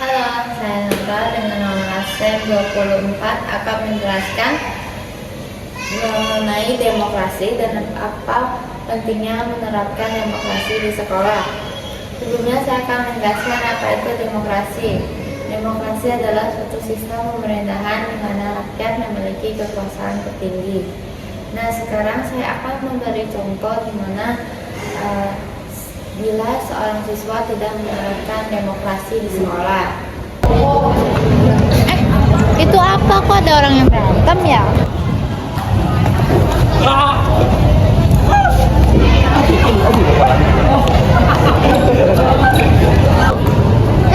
Halo, saya Nura dengan nomor absen 24 akan menjelaskan mengenai demokrasi dan apa pentingnya menerapkan demokrasi di sekolah. Sebelumnya saya akan menjelaskan apa itu demokrasi. Demokrasi adalah suatu sistem pemerintahan di mana rakyat memiliki kekuasaan tertinggi. Nah, sekarang saya akan memberi contoh di mana bila seorang siswa tidak menerapkan demokrasi di sekolah. Itu apa? Kok ada orang yang berantem ya?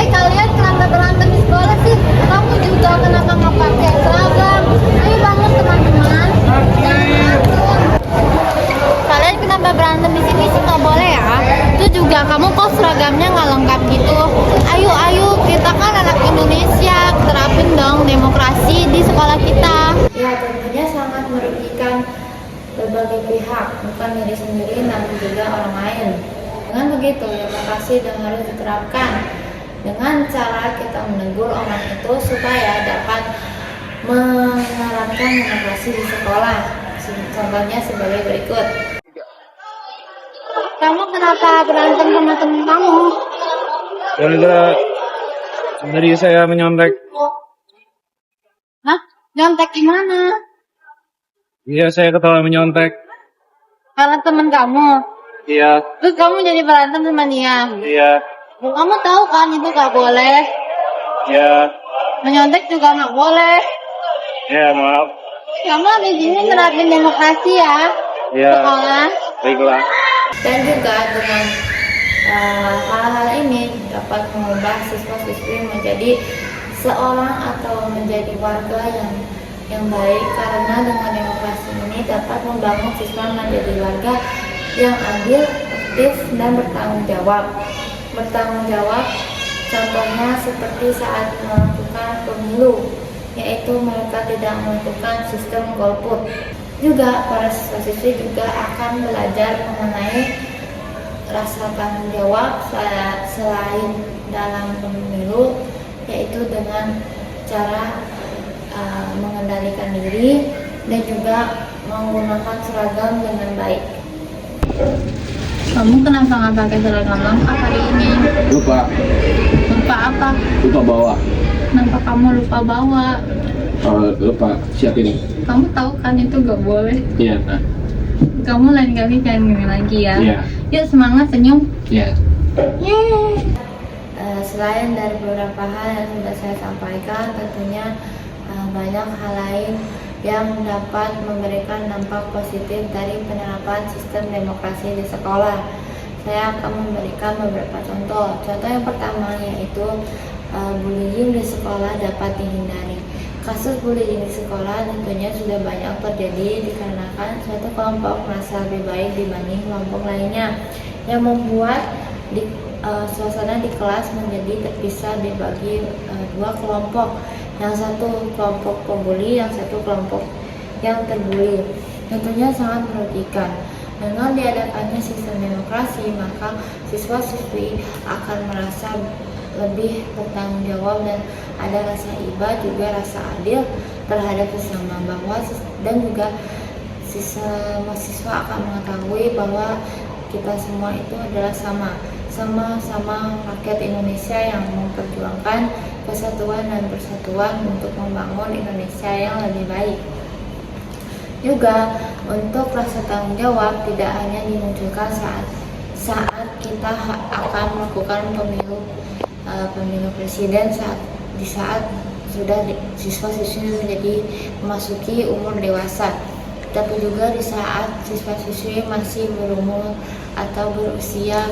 Kalian kenapa berantem di sekolah sih? Kamu juga kenapa nggak pakai seragam? Ayo bangun teman-teman. Kalian kenapa berantem di sini sih? Nggak boleh ya? Itu juga kamu kok seragamnya nggak lengkap gitu. Ayo, kita kan anak Indonesia, terapin dong demokrasi di sekolah kita. Ya, tentunya sangat merugikan berbagai pihak, bukan diri sendiri namun juga orang lain. Dengan begitu, demokrasi dan harus diterapkan dengan cara kita menegur orang itu supaya dapat menerapkan demokrasi di sekolah. Contohnya sebagai berikut. Kamu kenapa berantem sama temen kamu? Gara-gara dari saya menyontek. Hah? Nyontek gimana? Iya, saya ketawa menyontek. Karena temen kamu. Iya, Terus kamu jadi berantem sama dia. iya, Kamu tahu kan itu gak boleh. iya, Menyontek juga gak boleh. iya, maaf. Kamu di sini nerapin demokrasi ya. Iya, Sekolah. baiklah. Dan juga dengan hal-hal ini dapat mengubah siswa-siswi menjadi seorang atau menjadi warga yang baik, karena dengan demokrasi ini dapat membangun siswa menjadi warga yang adil, aktif, dan bertanggung jawab. Bertanggung jawab contohnya seperti saat melakukan pemilu, yaitu mereka tidak melakukan sistem golput. Juga para siswa-siswi juga akan belajar mengenai rasa tanggung jawab selain dalam pemilu, yaitu dengan cara mengendalikan diri dan juga menggunakan seragam dengan baik. Kamu kenapa nggak pakai seragam lengkap hari ini? Lupa Apa? bawa. Kenapa kamu lupa bawa? Lupa siapin. Kamu tahu kan itu gak boleh. Iya, nah. Kamu lain kali jangan gini lagi ya. Iya. Yuk semangat, senyum. Iya. Yeay. Selain dari beberapa hal yang sudah saya sampaikan, tentunya banyak hal lain yang dapat memberikan dampak positif dari penerapan sistem demokrasi di sekolah. Saya akan memberikan beberapa contoh. Contoh yang pertama yaitu bullying di sekolah dapat dihindari. Kasus bullying di sekolah tentunya sudah banyak terjadi dikarenakan suatu kelompok merasa lebih baik dibanding kelompok lainnya, yang membuat suasana di kelas menjadi terpisah dibagi dua kelompok. Yang satu kelompok pembuli, yang satu kelompok yang terbuli. Tentunya sangat merugikan. Dengan diadakannya sistem demokrasi, maka siswa-siswi akan merasa lebih bertanggung jawab dan ada rasa iba, juga rasa adil terhadap sesama, dan juga siswa akan mengetahui bahwa kita semua itu adalah sama-sama rakyat Indonesia yang memperjuangkan kesatuan dan persatuan untuk membangun Indonesia yang lebih baik. Juga untuk rasa tanggung jawab tidak hanya dimunculkan saat kita akan melakukan pemilu presiden, saat sudah siswa-siswi menjadi memasuki umur dewasa, tapi juga di saat siswa-siswi masih berumur atau berusia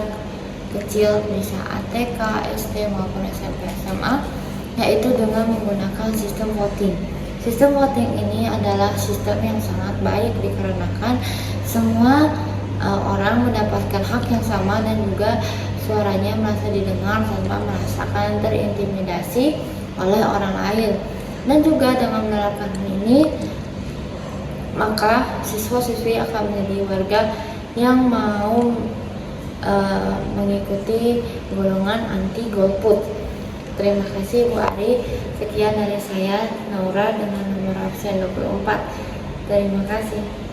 kecil, di saat TK, SD maupun SMP, SMA, yaitu dengan menggunakan sistem voting. Sistem voting ini adalah sistem yang sangat baik dikarenakan semua orang mendapatkan hak yang sama dan juga suaranya merasa didengar tanpa merasakan terintimidasi oleh orang lain. Dan juga dengan menerapkan ini, maka siswa-siswi akan menjadi warga yang mau mengikuti golongan anti golput. Terima kasih Bu Ari. Sekian dari saya, Naura, dengan nomor absen 24. Terima kasih.